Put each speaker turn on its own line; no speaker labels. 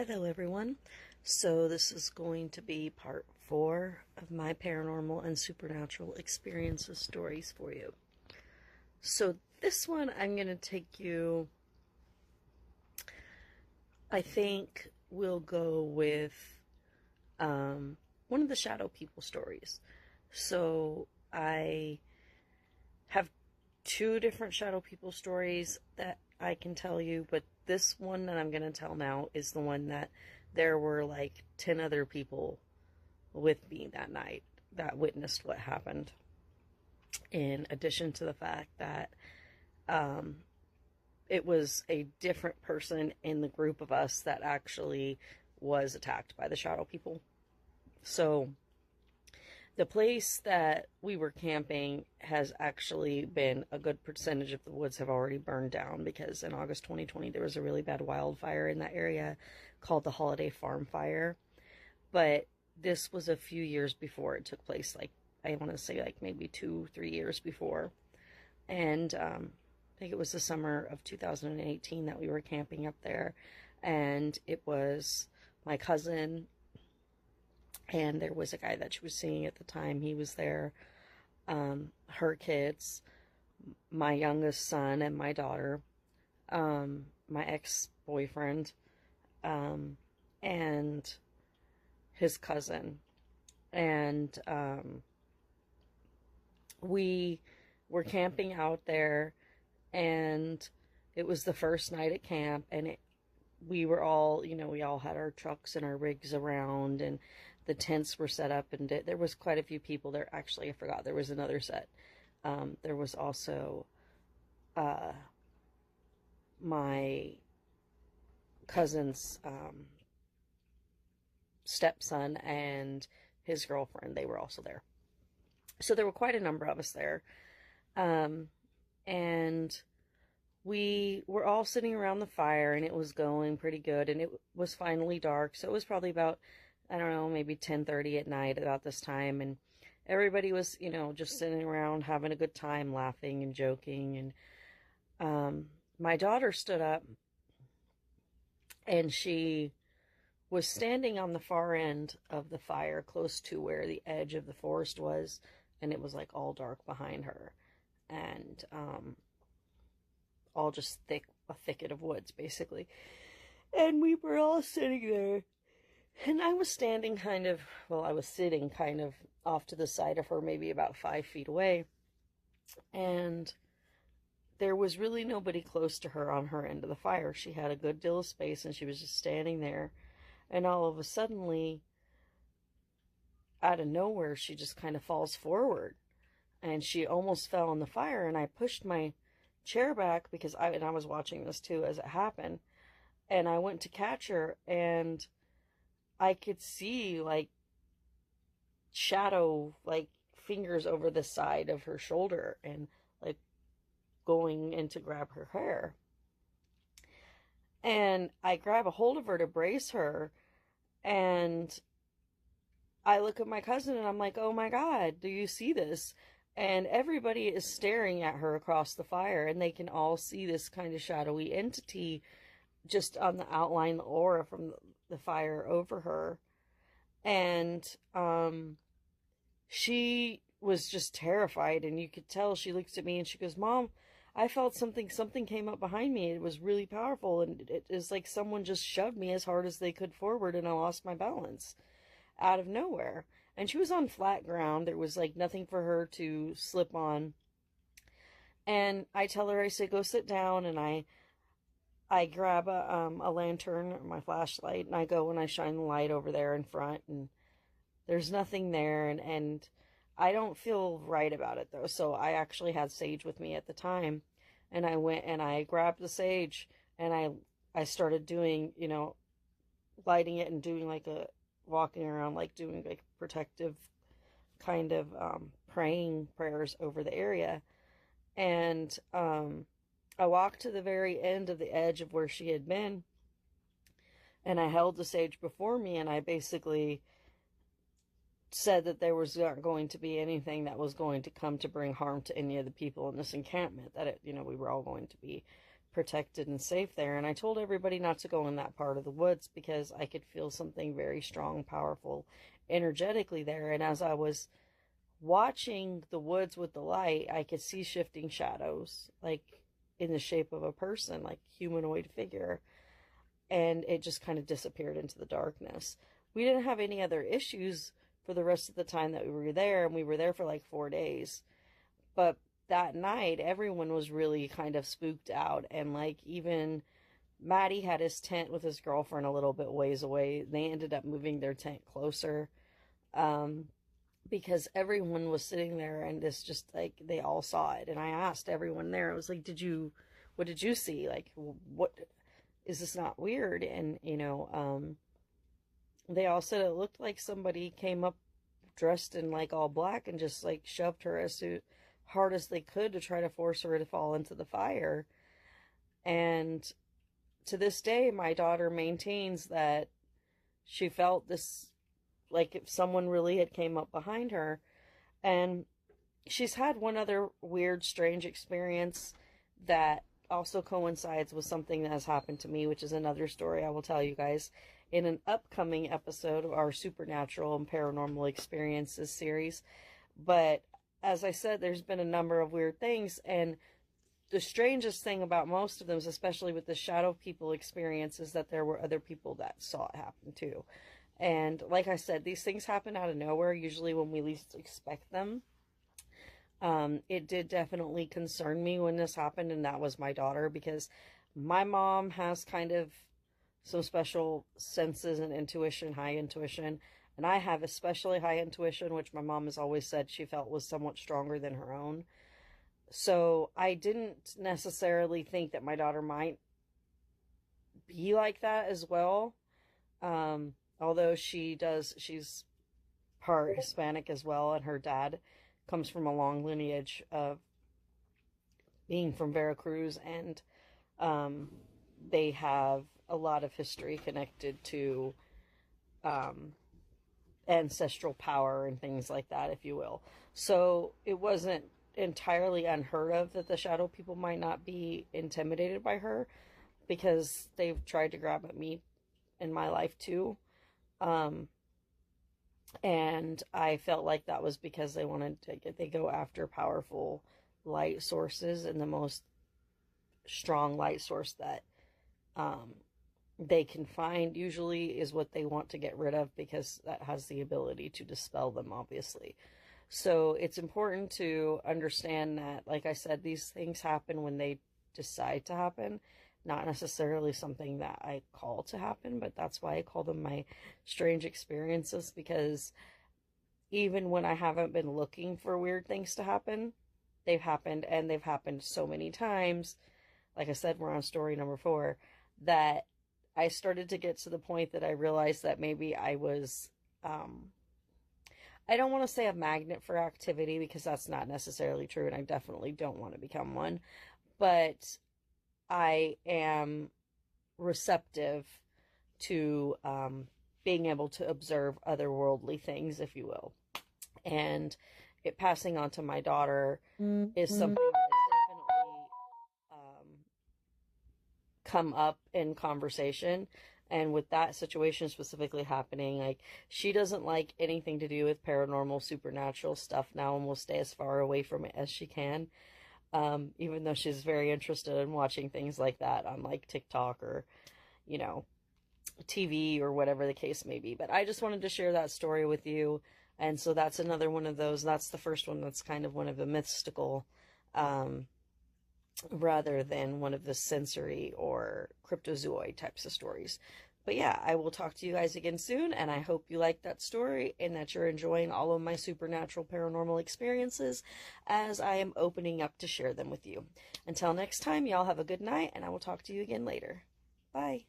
Hello everyone. So this is going to be part 4 of my paranormal and supernatural experiences stories for you. So this one I'm going to take you, I think we'll go with one of the shadow people stories. So I have 2 different shadow people stories that I can tell you, but this one that I'm going to tell now is the one that there were like 10 other people with me that night that witnessed what happened. In addition to the fact that it was a different person in the group of us that actually was attacked by the shadow people. So the place that we were camping has actually been, a good percentage of the woods have already burned down, because in August 2020 there was a really bad wildfire in that area called the Holiday Farm Fire. But this was a few years before it took place, like I want to say like maybe 2-3 years before. And I think it was the summer of 2018 that we were camping up there, and it was my cousin, and there was a guy that she was seeing at the time. He was there, her kids, my youngest son and my daughter, my ex-boyfriend, and his cousin. And we were camping out there, and it was the first night at camp, and we were all, we all had our trucks and our rigs around, and the tents were set up, and there was quite a few people there. Actually, I forgot, there was another set. There was also my cousin's stepson and his girlfriend. They were also there. So there were quite a number of us there. And we were all sitting around the fire, and it was going pretty good, and it was finally dark. So it was probably about, I don't know, maybe 10:30 at night about this time, and everybody was, just sitting around having a good time, laughing and joking. And my daughter stood up, and she was standing on the far end of the fire, close to where the edge of the forest was, and it was like all dark behind her, and all just a thicket of woods, basically. And we were all sitting there, and I was standing I was sitting kind of off to the side of her, maybe about 5 feet away, and there was really nobody close to her on her end of the fire. She had a good deal of space, and she was just standing there, and all of a sudden, out of nowhere, she just kind of falls forward, and she almost fell in the fire, and I pushed my chair back, because I was watching this too as it happened, and I went to catch her, and I could see like shadow, like fingers over the side of her shoulder, and like going in to grab her hair, and I grab a hold of her to brace her, and I look at my cousin, and I'm like, oh my God, do you see this? And everybody is staring at her across the fire, and they can all see this kind of shadowy entity just on the outline, the aura from the fire over her. And she was just terrified, and you could tell. She looks at me and she goes, Mom, I felt something came up behind me. It was really powerful, and it is like someone just shoved me as hard as they could forward, and I lost my balance out of nowhere. And she was on flat ground. There was like nothing for her to slip on. And I tell her, I say, go sit down. And I grab a lantern, or my flashlight, and I go and I shine the light over there in front, and there's nothing there. And I don't feel right about it though. So I actually had sage with me at the time, and I went and I grabbed the sage, and I started doing, lighting it and doing like walking around, like doing like protective kind of praying prayers over the area. And I walked to the very end of the edge of where she had been, and I held the sage before me, and I basically said that there was not going to be anything that was going to come to bring harm to any of the people in this encampment, that we were all going to be protected and safe there. And I told everybody not to go in that part of the woods because I could feel something very strong, powerful, energetically there. And as I was watching the woods with the light, I could see shifting shadows, like in the shape of a person, like humanoid figure. And it just kind of disappeared into the darkness. We didn't have any other issues for the rest of the time that we were there, and we were there for like 4 days. But that night, everyone was really kind of spooked out, and like even Maddie had his tent with his girlfriend a little bit ways away. They ended up moving their tent closer, because everyone was sitting there, and it's just like they all saw it. And I asked everyone there, I was like, what did you see? Like, what, is this not weird? And, they all said it looked like somebody came up dressed in like all black and just like shoved her as hard as they could to try to force her to fall into the fire. And to this day, my daughter maintains that she felt this, like if someone really had came up behind her. And she's had one other weird, strange experience that also coincides with something that has happened to me, which is another story I will tell you guys in an upcoming episode of our Supernatural and Paranormal Experiences series. But as I said, there's been a number of weird things, and the strangest thing about most of them, especially with the shadow people experience, is that there were other people that saw it happen too. And like I said, these things happen out of nowhere, usually when we least expect them. It did definitely concern me when this happened, and that was my daughter, because my mom has kind of some special senses and intuition, high intuition, and I have especially high intuition, which my mom has always said she felt was somewhat stronger than her own. So I didn't necessarily think that my daughter might be like that as well. Although she's part Hispanic as well, and her dad comes from a long lineage of being from Veracruz, and they have a lot of history connected to ancestral power and things like that, if you will. So it wasn't entirely unheard of that the shadow people might not be intimidated by her, because they've tried to grab at me in my life too. And I felt like that was because they go after powerful light sources, and the most strong light source that they can find usually is what they want to get rid of, because that has the ability to dispel them, obviously. So it's important to understand that, like I said, these things happen when they decide to happen, not necessarily something that I call to happen, but that's why I call them my strange experiences, because even when I haven't been looking for weird things to happen, they've happened, and they've happened so many times. Like I said, we're on story number 4, that I started to get to the point that I realized that maybe I was, I don't want to say a magnet for activity, because that's not necessarily true, and I definitely don't want to become one, but I am receptive to being able to observe otherworldly things, if you will. And it passing on to my daughter is something that has definitely come up in conversation. And with that situation specifically happening, like, she doesn't like anything to do with paranormal, supernatural stuff now, and will stay as far away from it as she can. Even though she's very interested in watching things like that on like TikTok or, TV or whatever the case may be. But I just wanted to share that story with you. And so that's another one of those. That's the first one that's kind of one of the mystical, rather than one of the sensory or cryptozoid types of stories. But yeah, I will talk to you guys again soon, and I hope you liked that story and that you're enjoying all of my supernatural paranormal experiences as I am opening up to share them with you. Until next time, y'all have a good night, and I will talk to you again later. Bye.